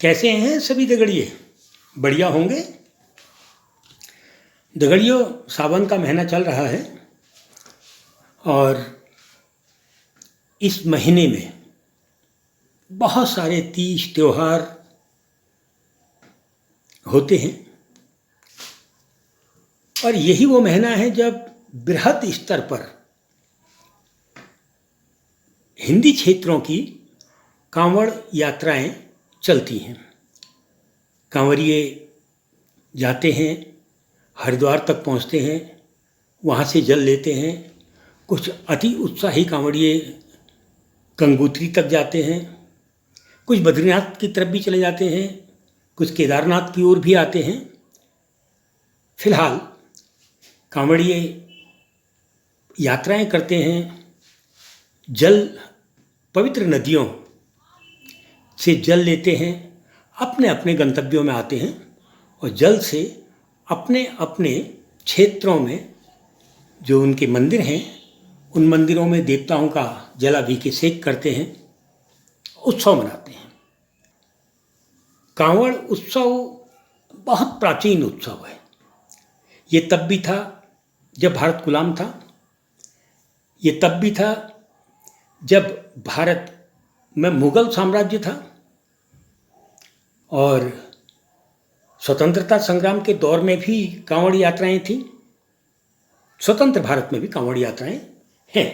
कैसे हैं सभी दगड़िए? बढ़िया होंगे। दगड़ियों, सावन का महीना चल रहा है और इस महीने में बहुत सारे तीज त्योहार होते हैं और यही वो महीना है जब बृहद स्तर पर हिंदी क्षेत्रों की कांवड़ यात्राएं चलती हैं। कांवड़िए जाते हैं, हरिद्वार तक पहुंचते हैं, वहाँ से जल लेते हैं। कुछ अति उत्साही कांवड़िए गंगोत्री तक जाते हैं, कुछ बद्रीनाथ की तरफ भी चले जाते हैं, कुछ केदारनाथ की ओर भी आते हैं। फिलहाल कांवड़िए यात्राएं करते हैं, जल पवित्र नदियों से जल लेते हैं, अपने अपने गंतव्यों में आते हैं और जल से अपने अपने क्षेत्रों में जो उनके मंदिर हैं उन मंदिरों में देवताओं का जलाभिषेक करते हैं, उत्सव मनाते हैं। कांवड़ उत्सव बहुत प्राचीन उत्सव है। ये तब भी था जब भारत गुलाम था, ये तब भी था जब भारत में मुगल साम्राज्य था और स्वतंत्रता संग्राम के दौर में भी कांवड़ यात्राएं थीं। स्वतंत्र भारत में भी कांवड़ यात्राएं हैं।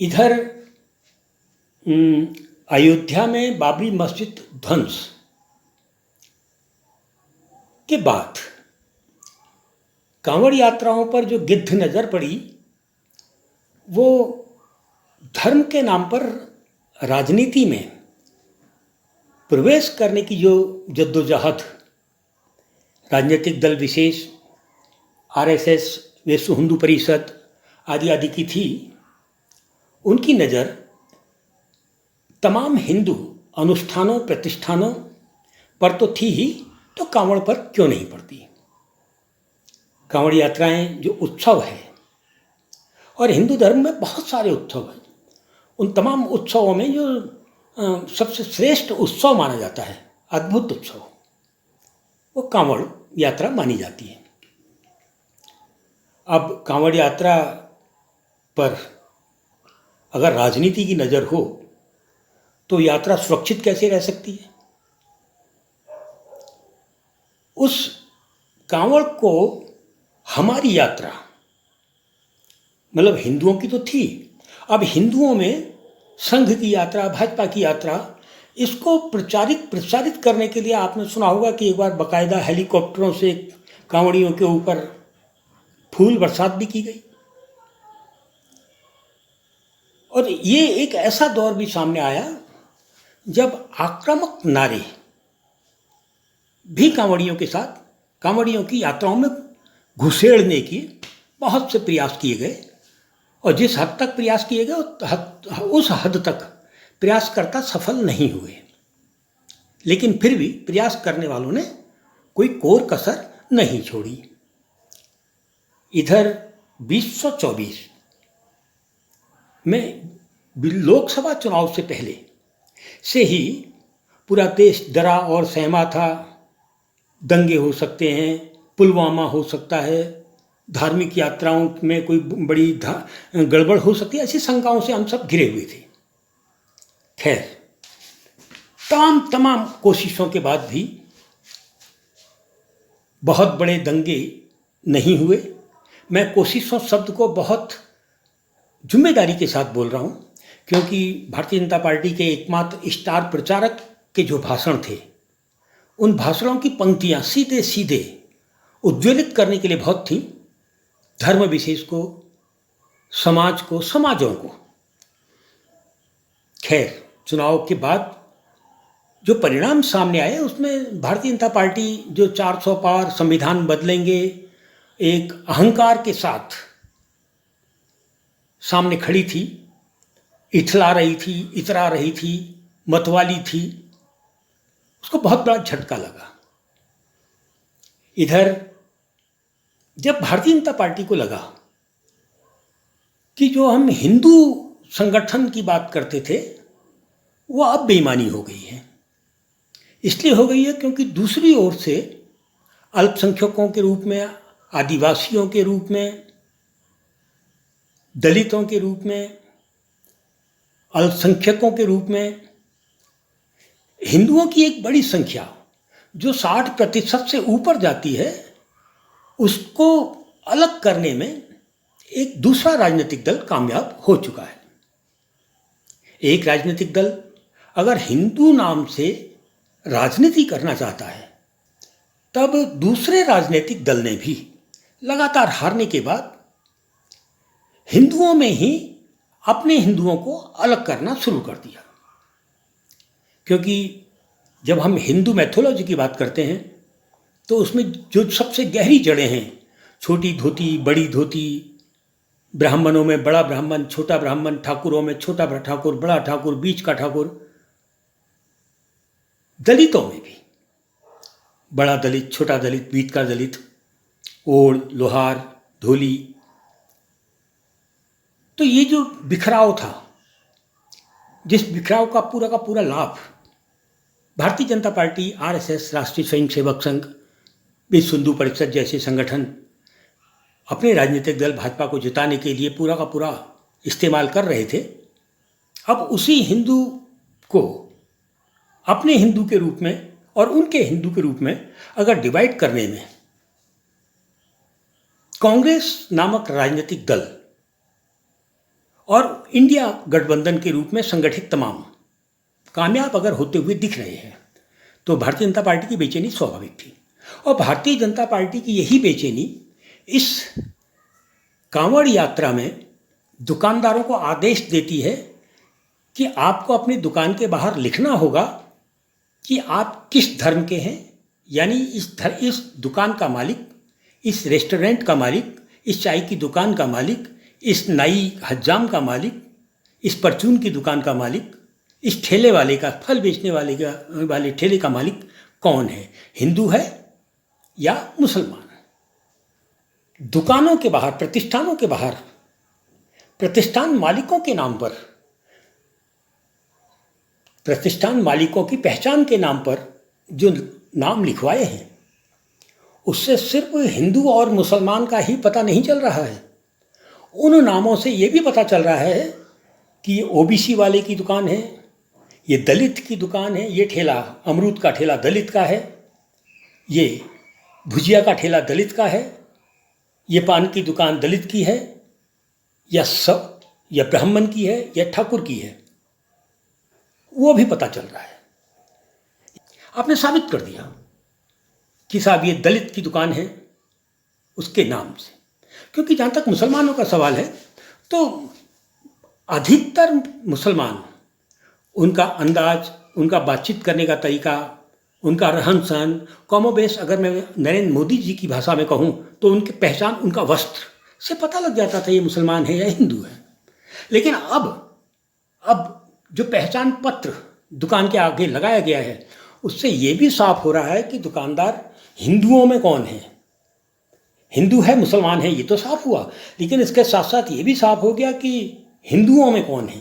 इधर अयोध्या में बाबरी मस्जिद ध्वंस के बाद कांवड़ यात्राओं पर जो गिद्ध नजर पड़ी वो धर्म के नाम पर राजनीति में प्रवेश करने की जो जद्दोजहद राजनीतिक दल विशेष, आरएसएस, विश्व हिंदू परिषद आदि आदि की थी, उनकी नज़र तमाम हिंदू अनुष्ठानों प्रतिष्ठानों पर तो थी ही, तो कांवड़ पर क्यों नहीं पड़ती। कांवड़ यात्राएं जो उत्सव है, और हिंदू धर्म में बहुत सारे उत्सव हैं, उन तमाम उत्सवों में जो सबसे श्रेष्ठ उत्सव माना जाता है, अद्भुत उत्सव, वो कांवड़ यात्रा मानी जाती है। अब कांवड़ यात्रा पर अगर राजनीति की नज़र हो तो यात्रा सुरक्षित कैसे रह सकती है? उस कांवड़ को हमारी यात्रा, मतलब हिंदुओं की तो थी, अब हिंदुओं में संघ की यात्रा, भाजपा की यात्रा, इसको प्रचारित करने के लिए आपने सुना होगा कि एक बार बाकायदा हेलीकॉप्टरों से कांवड़ियों के ऊपर फूल बरसात भी की गई। और ये एक ऐसा दौर भी सामने आया जब आक्रामक नारे भी कांवड़ियों के साथ कांवड़ियों की यात्राओं में घुसेड़ने की बहुत से प्रयास किए गए, और जिस हद तक प्रयास किए गए उस हद तक प्रयासकर्ता सफल नहीं हुए। लेकिन फिर भी प्रयास करने वालों ने कोई कोर कसर नहीं छोड़ी। इधर 2024 में लोकसभा चुनाव से पहले से ही पूरा देश डरा और सहमा था। दंगे हो सकते हैं, पुलवामा हो सकता है, धार्मिक यात्राओं में कोई बड़ी गड़बड़ हो सकती है, ऐसी शंकाओं से हम सब घिरे हुए थे। खैर, तमाम कोशिशों के बाद भी बहुत बड़े दंगे नहीं हुए। मैं कोशिशों शब्द को बहुत जिम्मेदारी के साथ बोल रहा हूँ, क्योंकि भारतीय जनता पार्टी के एकमात्र स्टार प्रचारक के जो भाषण थे, उन भाषणों की पंक्तियाँ सीधे सीधे उज्ज्वलित करने के लिए बहुत थी। धर्म विशेष को, समाज को, समाजों को। खैर, चुनाव के बाद जो परिणाम सामने आए उसमें भारतीय जनता पार्टी जो 400 पार संविधान बदलेंगे एक अहंकार के साथ सामने खड़ी थी, इथला रही थी, इतरा रही थी, मतवाली थी, उसको बहुत बड़ा झटका लगा। इधर जब भारतीय जनता पार्टी को लगा कि जो हम हिंदू संगठन की बात करते थे वो अब बेईमानी हो गई है, इसलिए हो गई है क्योंकि दूसरी ओर से अल्पसंख्यकों के रूप में, आदिवासियों के रूप में, दलितों के रूप में, अल्पसंख्यकों के रूप में हिंदुओं की एक बड़ी संख्या जो 60% से ऊपर जाती है, उसको अलग करने में एक दूसरा राजनीतिक दल कामयाब हो चुका है। एक राजनीतिक दल अगर हिंदू नाम से राजनीति करना चाहता है, तब दूसरे राजनीतिक दल ने भी लगातार हारने के बाद हिंदुओं में ही अपने हिंदुओं को अलग करना शुरू कर दिया। क्योंकि जब हम हिंदू मैथोलॉजी की बात करते हैं तो उसमें जो सबसे गहरी जड़ें हैं, छोटी धोती, बड़ी धोती, ब्राह्मणों में बड़ा ब्राह्मण, छोटा ब्राह्मण, ठाकुरों में छोटा ठाकुर, बड़ा ठाकुर, बीच का ठाकुर, दलितों में भी बड़ा दलित, छोटा दलित, बीच का दलित, ओड़, लोहार, धोली। तो ये जो बिखराव था, जिस बिखराव का पूरा लाभ भारतीय जनता पार्टी, आरएसएस, राष्ट्रीय स्वयंसेवक संघ, विश्व हिंदू परिषद जैसे संगठन अपने राजनीतिक दल भाजपा को जिताने के लिए पूरा का पूरा इस्तेमाल कर रहे थे, अब उसी हिंदू को अपने हिंदू के रूप में और उनके हिंदू के रूप में अगर डिवाइड करने में कांग्रेस नामक राजनीतिक दल और इंडिया गठबंधन के रूप में संगठित तमाम कामयाब अगर होते हुए दिख रहे हैं, तो भारतीय जनता पार्टी की बेचैनी स्वाभाविक थी। और भारतीय जनता पार्टी की यही बेचैनी इस कांवड़ यात्रा में दुकानदारों को आदेश देती है कि आपको अपनी दुकान के बाहर लिखना होगा कि आप किस धर्म के हैं। यानी इस दुकान का मालिक, इस रेस्टोरेंट का मालिक, इस चाय की दुकान का मालिक, इस नाई हज्जाम का मालिक, इस परचून की दुकान का मालिक, इस ठेले वाले का, फल बेचने वाले ठेले का मालिक कौन है, हिंदू है या मुसलमान। दुकानों के बाहर, प्रतिष्ठानों के बाहर, प्रतिष्ठान मालिकों के नाम पर, प्रतिष्ठान मालिकों की पहचान के नाम पर जो नाम लिखवाए हैं, उससे सिर्फ हिंदू और मुसलमान का ही पता नहीं चल रहा है। उन नामों से ये भी पता चल रहा है कि ये ओबीसी वाले की दुकान है, ये दलित की दुकान है, ये ठेला, अमरूद का ठेला दलित का है, ये भुजिया का ठेला दलित का है, ये पान की दुकान दलित की है, या ब्राह्मण की है, या ठाकुर की है, वो भी पता चल रहा है। आपने साबित कर दिया कि साहब ये दलित की दुकान है उसके नाम से। क्योंकि जहाँ तक मुसलमानों का सवाल है, तो अधिकतर मुसलमान, उनका अंदाज, उनका बातचीत करने का तरीका, उनका रहन सहन, कमोबेश अगर मैं नरेंद्र मोदी जी की भाषा में कहूँ तो उनकी पहचान, उनका वस्त्र से पता लग जाता था ये मुसलमान है या हिंदू है। लेकिन अब जो पहचान पत्र दुकान के आगे लगाया गया है, उससे ये भी साफ हो रहा है कि दुकानदार हिंदुओं में कौन है, हिंदू है, मुसलमान है, ये तो साफ हुआ। लेकिन इसके साथ साथ ये भी साफ हो गया कि हिंदुओं में कौन है,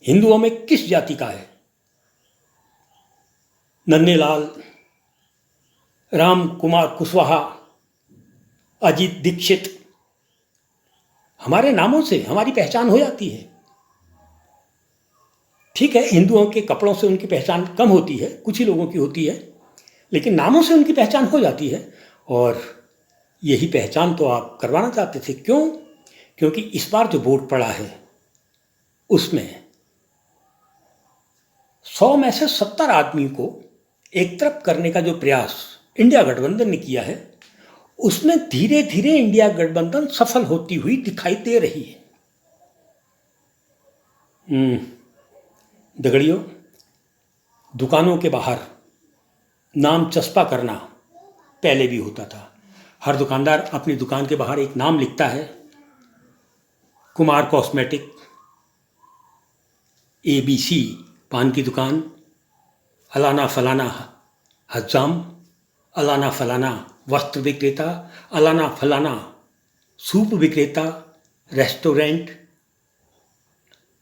हिंदुओं में किस जाति का है। नन्हेलाल, राम कुमार कुशवाहा, अजीत दीक्षित, हमारे नामों से हमारी पहचान हो जाती है। ठीक है, हिंदुओं के कपड़ों से उनकी पहचान कम होती है, कुछ ही लोगों की होती है, लेकिन नामों से उनकी पहचान हो जाती है। और यही पहचान तो आप करवाना चाहते थे। क्यों? क्योंकि इस बार जो वोट पड़ा है उसमें 100 में से 70 आदमी को एक तरफ करने का जो प्रयास इंडिया गठबंधन ने किया है, उसमें धीरे धीरे इंडिया गठबंधन सफल होती हुई दिखाई दे रही है। दगड़ियों, दुकानों के बाहर नाम चस्पा करना पहले भी होता था। हर दुकानदार अपनी दुकान के बाहर एक नाम लिखता है, कुमार कॉस्मेटिक, ABC पान की दुकान, अलाना फलाना हज्जाम, अलाना फलाना वस्त्र विक्रेता, अलाना फलाना सूप विक्रेता, रेस्टोरेंट,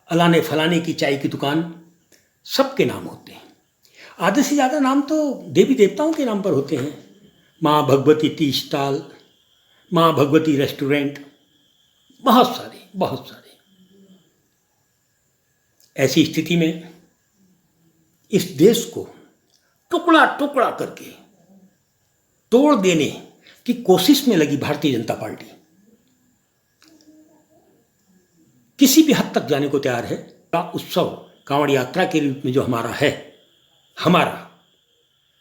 अलाने फलाने की चाय की दुकान, सबके नाम होते हैं। आधे से ज़्यादा नाम तो देवी देवताओं के नाम पर होते हैं। माँ भगवती टी स्टॉल, माँ भगवती रेस्टोरेंट, बहुत सारे बहुत सारे। ऐसी स्थिति में इस देश को टुकड़ा टुकड़ा करके तोड़ देने की कोशिश में लगी भारतीय जनता पार्टी। किसी भी हद तक जाने को तैयार है। का उत्सव कांवड़ यात्रा के रूप में जो हमारा है, हमारा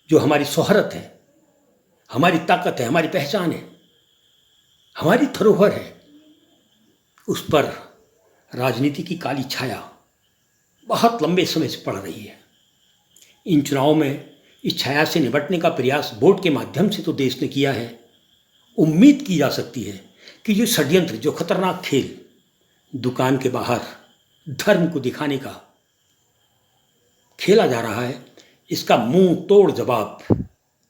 जो हमारी शोहरत है, हमारी ताकत है, हमारी पहचान है, हमारी धरोहर है, उस पर राजनीति की काली छाया बहुत लंबे समय से पड़ रही है। इन चुनावों में इस छाया से निपटने का प्रयास वोट के माध्यम से तो देश ने किया है। उम्मीद की जा सकती है कि ये षड्यंत्र, जो खतरनाक खेल दुकान के बाहर धर्म को दिखाने का खेला जा रहा है, इसका मुंह तोड़ जवाब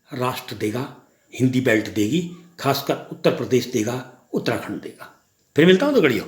राष्ट्र देगा, हिंदी बेल्ट देगी, खासकर उत्तर प्रदेश देगा, उत्तराखंड देगा। फिर मिलता हूं तो गड़ियों।